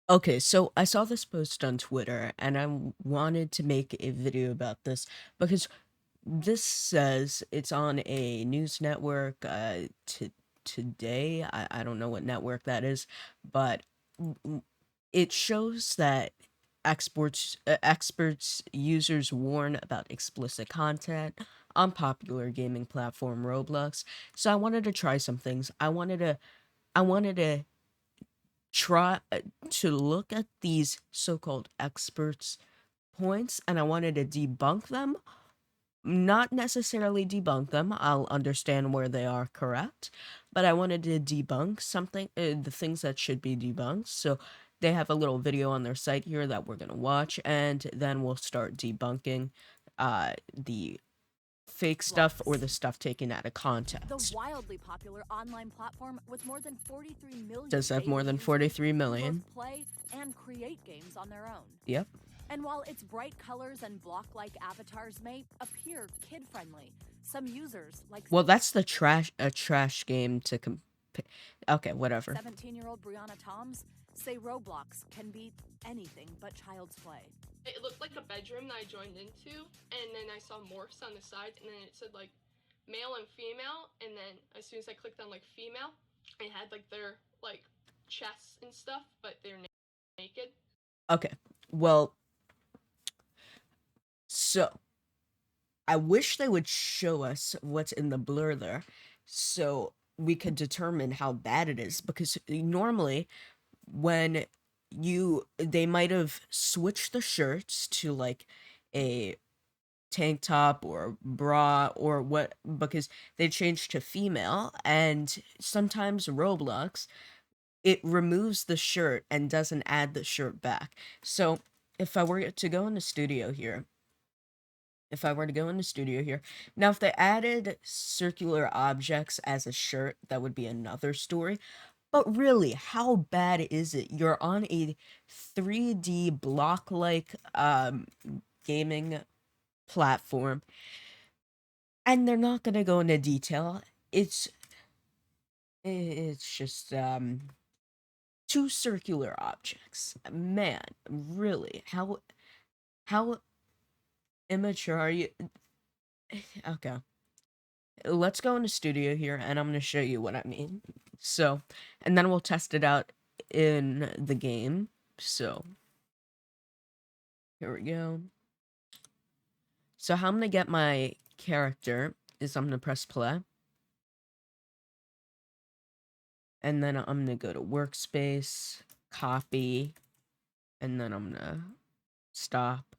Okay, so I saw this post on Twitter and wanted to make a video about this because this says it's on a news network today. I don't know what network that is, but it shows that experts users warn about explicit content on popular gaming platform Roblox. So I wanted to try some things. I wanted to try to look at these so-called experts points, and I wanted to debunk them. Not necessarily debunk them, I'll understand where they are correct, but I wanted to debunk something, the things that should be debunked. So they have a little video on their site here that we're going to watch, and then we'll start debunking the fake stuff or Roblox, the stuff taken out of the context. wildly popular online platform with more than 43 million Does have more daily than users 43 who both million. play and create games on their own. Yep. And while its bright colors and block-like avatars may appear kid-friendly, some users, like Well, that's the trash game to okay, whatever. 17-year-old Brianna Toms, say Roblox can be anything but child's play. It looked like a bedroom that I joined into, and then I saw morphs on the sides, and then it said like male and female, and then as soon as I clicked on like female, it had like their like chests and stuff, but they're naked. Okay. Well, so I wish they would show us what's in the blur there so we could determine how bad it is, because normally when they might have switched the shirts to like a tank top or bra or what, because they changed to female, and sometimes Roblox, it removes the shirt and doesn't add the shirt back. So if I were to go in the studio here, now if they added circular objects as a shirt, that would be another story. But really, how bad is it? You're on a 3D block-like gaming platform, and they're not gonna go into detail. It's just two circular objects. Man, really, how immature are you? Okay. Let's go into studio here, and I'm going to show you what I mean. So, and then we'll test it out in the game. So, here we go. So how I'm going to get my character is I'm going to press play. And then I'm going to go to workspace, copy, and then I'm going to stop,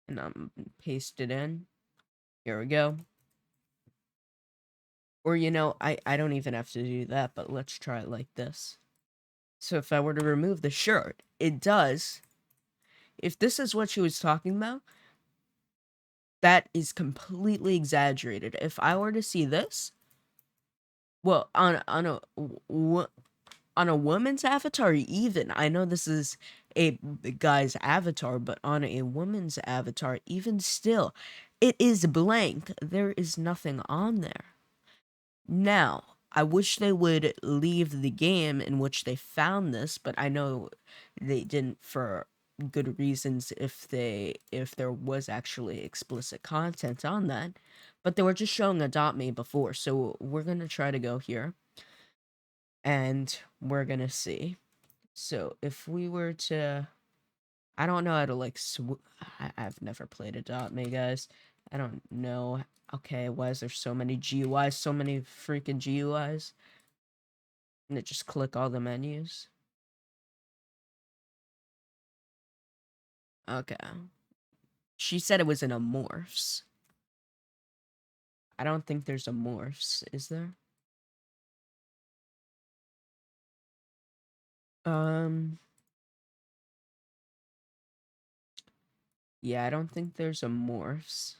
and I'm paste it in. Here we go. Or, I don't even have to do that, but let's try it like this. So if I were to remove the shirt, it does. If this is what she was talking about, that is completely exaggerated. If I were to see this, well, on a woman's avatar, even, I know this is a guy's avatar, but on a woman's avatar, even still, it is blank. There is nothing on there. Now, I wish they would leave the game in which they found this, but I know they didn't for good reasons if there was actually explicit content on that. But they were just showing Adopt Me before, so we're gonna try to go here, and we're gonna see. So if we were to, I don't know how to like I've never played Adopt Me, guys. I don't know. Okay, why is there so many GUIs? So many freaking GUIs. And it just click all the menus. Okay. She said it was in a morphs. I don't think there's a morphs, is there? Um. Yeah, I don't think there's a morphs.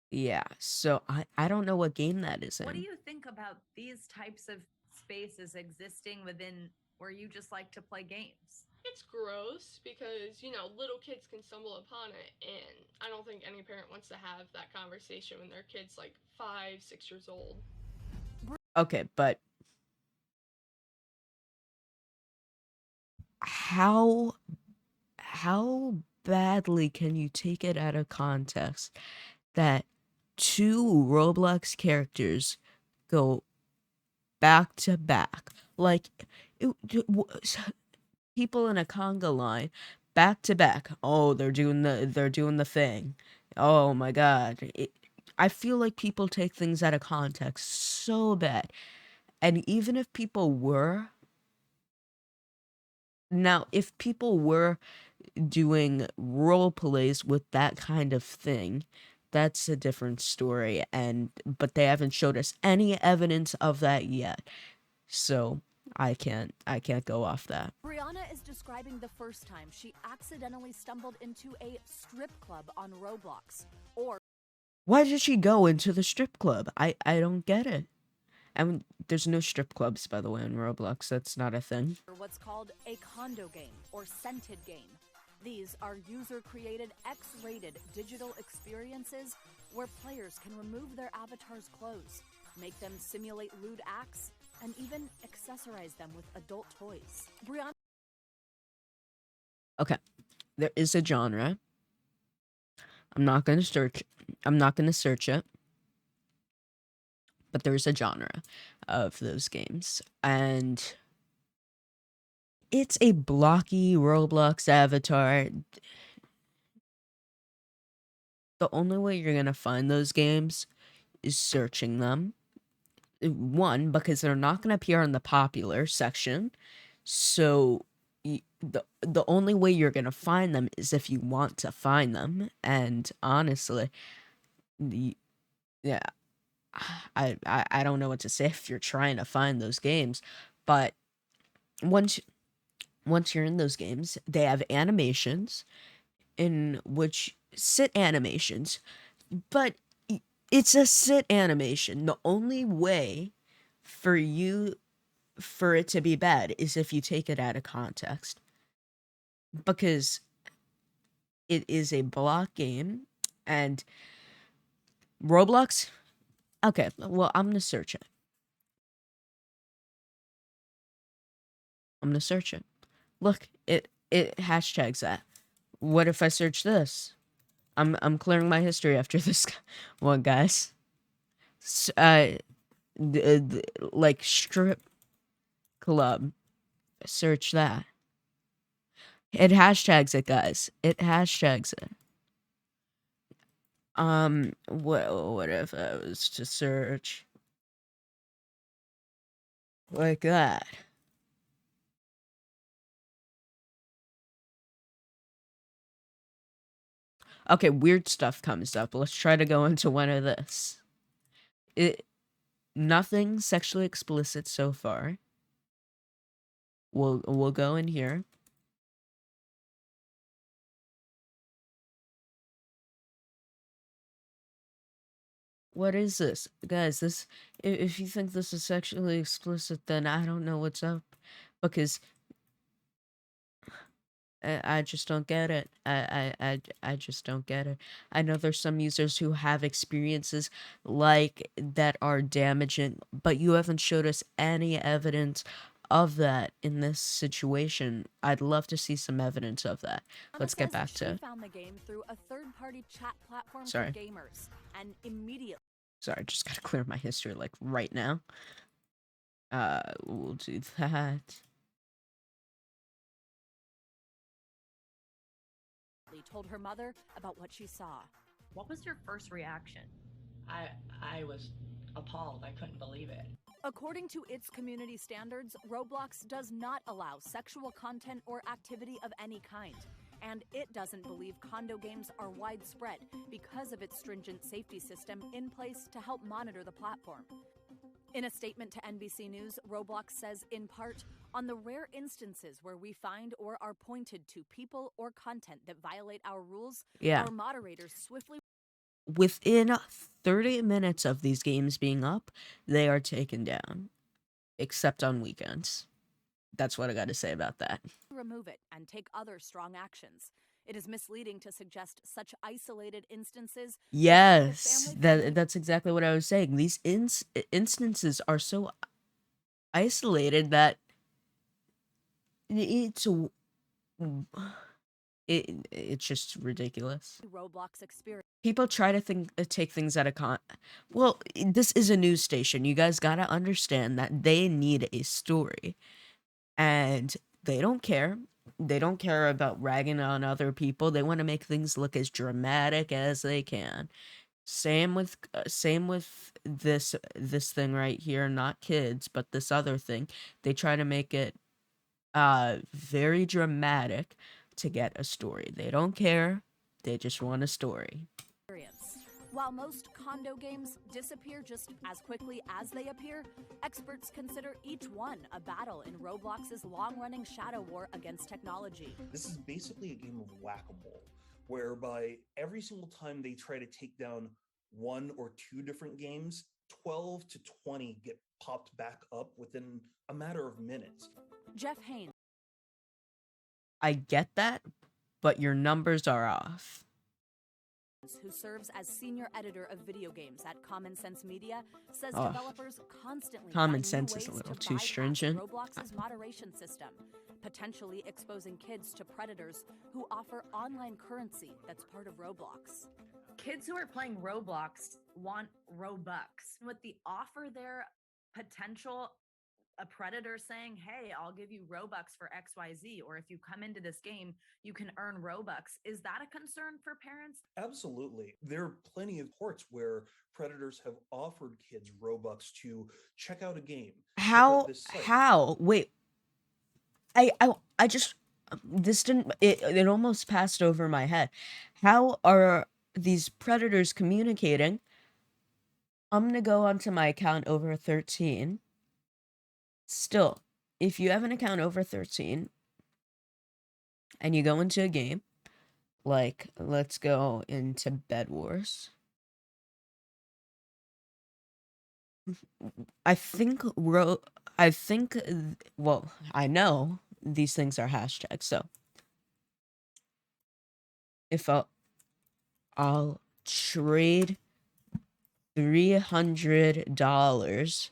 Yeah, so I don't know what game that is What do in. you think about these types of spaces existing within where you just like to play games? It's gross because, little kids can stumble upon it, and I don't think any parent wants to have that conversation when their kid's like 5, 6 years old. Okay, but how how badly can you take it out of context that two Roblox characters go back to back? Like, people in a conga line back to back. Oh, they're doing the thing. Oh my god. I feel like people take things out of context so bad. And even if people were now, if people were doing role plays with that kind of thing, that's a different story. And but they haven't showed us any evidence of that yet. So I can't go off that. Brianna is describing the first time she accidentally stumbled into a strip club on Roblox, or Why did she go into the strip club? I don't get it. And there's no strip clubs, by the way, on Roblox. That's not a thing. what's called a condo game or scented game. These are user-created, X-rated digital experiences where players can remove their avatar's clothes, make them simulate lewd acts, and even accessorize them with adult toys. Brianna Okay, there is a genre. I'm not gonna search. I'm not gonna search it, but there's a genre of those games, and it's a blocky Roblox avatar. The only way you're gonna find those games is searching them. One, because they're not gonna appear in the popular section, so the only way you're gonna find them is if you want to find them. And honestly, the yeah, I don't know what to say if you're trying to find those games, but once once you're in those games, they have animations in which sit animations, but it's a sit animation. The only way for you for it to be bad is if you take it out of context, because it is a block game. And Roblox, okay, well, I'm gonna search it. I'm gonna search it. Look, it hashtags that. What if I search this? I'm clearing my history after this one, guys. S- uh, like strip club. Search that. It hashtags it, guys. It hashtags it. What if I was to search like that? Okay, weird stuff comes up. Let's try to go into one of this. It Nothing sexually explicit so far. We'll go in here. What is this? Guys, this if you think this is sexually explicit, then I don't know what's up, because I just don't get it. I just don't get it. I know there's some users who have experiences like that are damaging, but you haven't showed us any evidence of that in this situation. I'd love to see some evidence of that. Let's get says back she to. found the game through a third-party chat platform for Sorry. gamers, and immediately Sorry, just gotta clear my history like right now. We'll do that. told her mother about what she saw. What was your first reaction? I was appalled. I couldn't believe it. According to its community standards, Roblox does not allow sexual content or activity of any kind. And it doesn't believe condo games are widespread because of its stringent safety system in place to help monitor the platform. In a statement to NBC News, Roblox says, in part, on the rare instances where we find or are pointed to people or content that violate our rules, Yeah. our moderators swiftly Within 30 minutes of these games being up, they are taken down, except on weekends. That's what I got to say about that. remove it and take other strong actions. It is misleading to suggest such isolated instances. Yes, that's exactly what I was saying. These instances are so isolated that it's It's just ridiculous. Roblox experience. People try to take things out of well, this is a news station. You guys got to understand that they need a story, and they don't care. They don't care about ragging on other people. They want to make things look as dramatic as they can. Same with this thing right here, not kids, but this other thing. They try to make it very dramatic to get a story. They don't care. They just want a story. While most condo games disappear just as quickly as they appear, experts consider each one a battle in Roblox's long-running shadow war against technology. This is basically a game of whack-a-mole, whereby every single time they try to take down one or two different games, 12 to 20 get popped back up within a matter of minutes. Jeff Haynes, I get that, but your numbers are off. who serves as senior editor of video games at Common Sense Media, says Oh, developers constantly Common find new sense is ways a little to too bypass stringent. Roblox's moderation system, potentially exposing kids to predators who offer online currency that's part of Roblox. Kids who are playing Roblox want Robux. With the offer there, potential a predator saying, hey, I'll give you Robux for XYZ, or if you come into this game, you can earn Robux. Is that a concern for parents? Absolutely. There are plenty of ports where predators have offered kids Robux to check out a game. Check out this site. How? Wait. I just this didn't it almost passed over my head. How are these predators communicating? I'm gonna go onto my account over 13. Still, if you have an account over 13 and you go into a game, like let's go into Bed Wars. I think well, I know these things are hashtags, so if I'll trade $300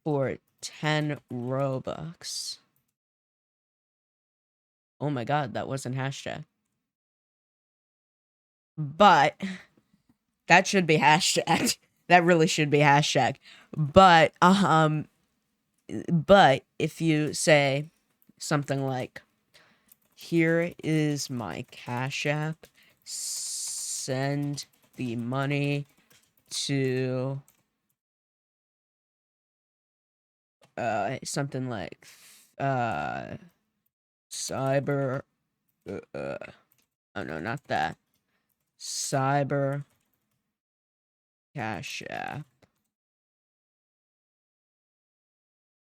for 10 Robux. Oh my god, that wasn't hashtag. But that should be hashtag. That really should be hashtag. But if you say something like, here is my Cash App, send the money to something like cyber oh no, not that. Cyber Cash App.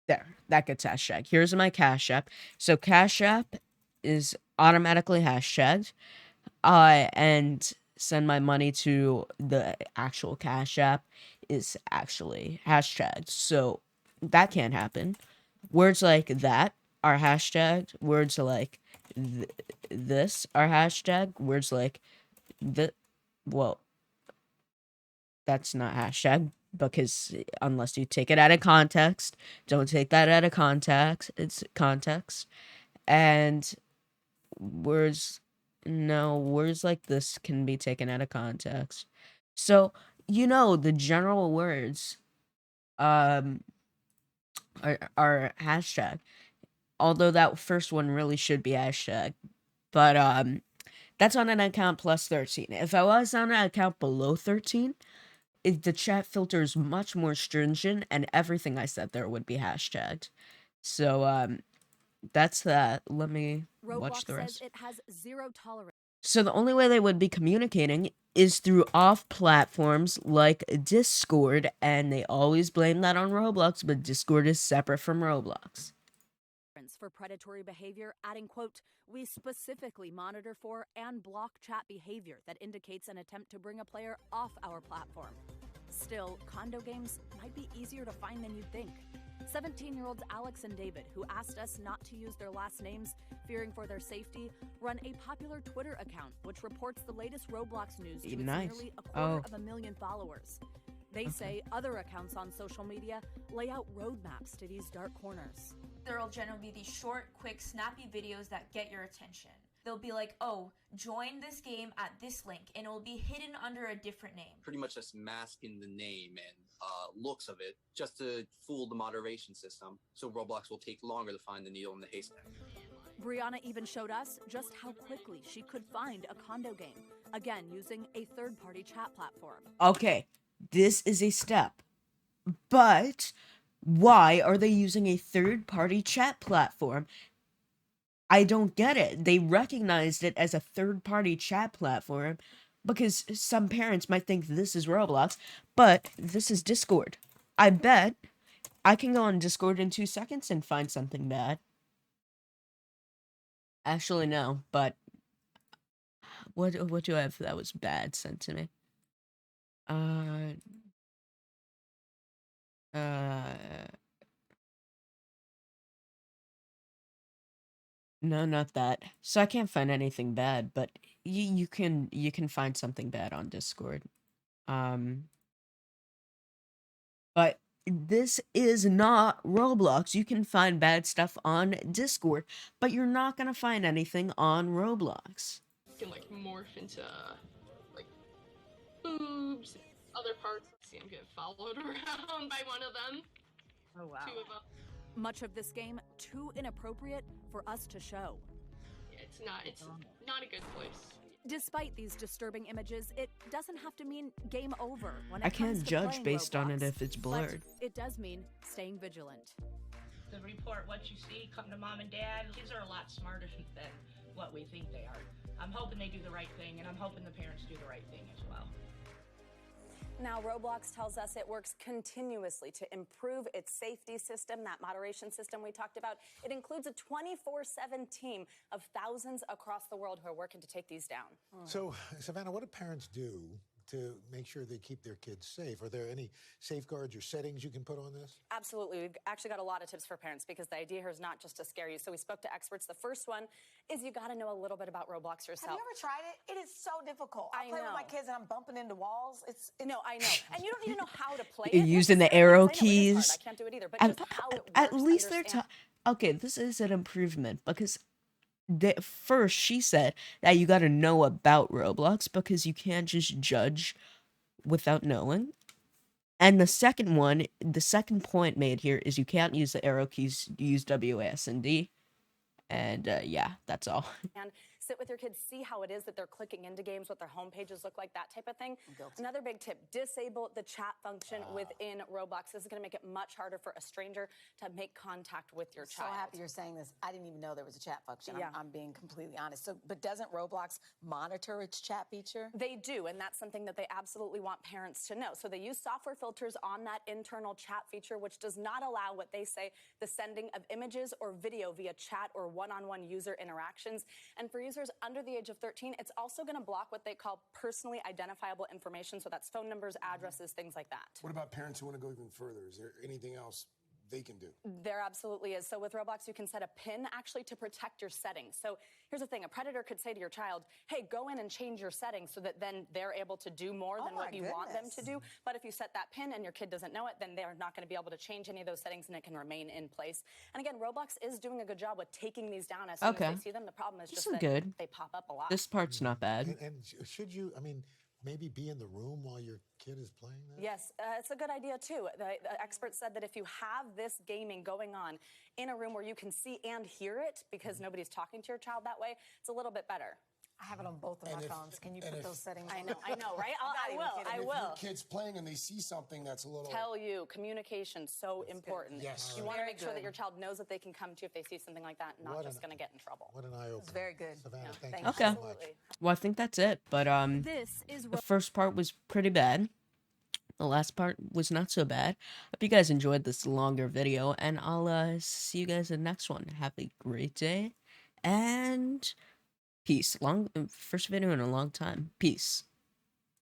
There, that gets hashtag. Here's my Cash App. So Cash App is automatically hashtagged. And send my money to the actual Cash App is actually hashtagged. So that can't happen. Words like that are hashtagged. Words like this are hashtagged. Words like well, that's not hashtag, because unless you take it out of context, don't take that out of context. It's context. And words like this can be taken out of context. So, the general words are hashtag. Although that first one really should be hashtag. But that's on an account plus 13. If I was on an account below 13, the chat filter is much more stringent and everything I said there would be hashtagged. So that's that. Let me watch the rest. Says it has zero tolerance. So the only way they would be communicating is through off platforms like Discord, and they always blame that on Roblox, but Discord is separate from Roblox. For predatory behavior, adding, quote, we specifically monitor for and block chat behavior that indicates an attempt to bring a player off our platform. Still, condo games might be easier to find than you'd think. 17-year-olds Alex and David, who asked us not to use their last names, fearing for their safety, run a popular Twitter account which reports the latest Roblox news to its nearly 250,000 followers. They say other accounts on social media lay out roadmaps to these dark corners. There'll generally be these short, quick, snappy videos that get your attention. They'll be like, oh, join this game at this link, and it will be hidden under a different name. Pretty much just masking the name and looks of it just to fool the moderation system, so Roblox will take longer to find the needle in the haystack. Brianna even showed us just how quickly she could find a condo game, again using a third-party chat platform. Okay, this is a step. But why are they using a third-party chat platform? I don't get it. They recognized it as a third-party chat platform because some parents might think this is Roblox, but this is Discord. I bet I can go on Discord in 2 seconds and find something bad. Actually, no, but what do I have that was bad sent to me? No, not that. So I can't find anything bad, but you can find something bad on Discord. But this is not Roblox. You can find bad stuff on Discord, but you're not gonna find anything on Roblox. Can like morph into like boobs, other parts. See, I'm getting followed around by one of them. Oh wow. 2 of them. Much of this game too inappropriate for us to show. Yeah, it's not a good place. Despite these disturbing images, it doesn't have to mean game over when it I comes can't to judge playing based on it Roblox, if it's but blurred. it does mean staying vigilant. To report what you see, come to mom and dad. Kids are a lot smarter than what we think they are. I'm hoping they do the right thing, and I'm hoping the parents do the right thing as well. Now, Roblox tells us it works continuously to improve its safety system, that moderation system we talked about. It includes a 24/7 team of thousands across the world who are working to take these down. So, Savannah, what do parents do to make sure they keep their kids safe? Are there any safeguards or settings you can put on this? Absolutely. We've actually got a lot of tips for parents because the idea here is not just to scare you. So we spoke to experts. The first one is you got to know a little bit about Roblox yourself. Have you ever tried it? It is so difficult. I play with my kids and I'm bumping into walls. No, I know. And you don't even know how to play You're it. using the necessarily, arrow 'cause I know it is hard. keys. I can't do it either. But just how it works. At least they're understand. okay. This is an improvement because first she said that you got to know about Roblox because you can't just judge without knowing. And the second point made here is you can't use the arrow keys. Use WAS and D. And yeah, that's all. And sit with your kids, see how it is that they're clicking into games, what their home pages look like, that type of thing. Another big tip, disable the chat function within Roblox. This is going to make it much harder for a stranger to make contact with your child. So happy you're saying this. I didn't even know there was a chat function. Yeah. I'm being completely honest. So, but doesn't Roblox monitor its chat feature? They do, and that's something that they absolutely want parents to know. So they use software filters on that internal chat feature, which does not allow what they say the sending of images or video via chat or one-on-one user interactions. And for users under the age of 13, it's also going to block what they call personally identifiable information. So that's phone numbers, addresses, things like that. What about parents who want to go even further? Is there anything else they can do? There absolutely is. So with Roblox, you can set a PIN actually to protect your settings. So here's the thing. A predator could say to your child, hey, go in and change your settings so that then they're able to do more than what you want them to do. But if you set that PIN and your kid doesn't know it, then they're not going to be able to change any of those settings and it can remain in place. And again, Roblox is doing a good job with taking these down as soon as they see them. The problem is just that they pop up a lot. This part's not bad. And should you, I mean, maybe be in the room while your kid is playing that? Yes, it's a good idea too. The experts said that if you have this gaming going on in a room where you can see and hear it, because nobody's talking to your child that way, it's a little bit better. I have it on both of my phones. Can you put those settings on? I know, right? I will. If your kid's playing and they see something that's a little... Tell you, communication so important. Yes. You want to make sure that your child knows that they can come to you if they see something like that and not just going to get in trouble. What an eye-opener. It's very good. Savannah, thank Thank you Okay. so much. Well, I think that's it. But This is the first part was pretty bad. The last part was not so bad. Hope you guys enjoyed this longer video, and I'll see you guys in the next one. Have a great day, and peace. First video in a long time. Peace.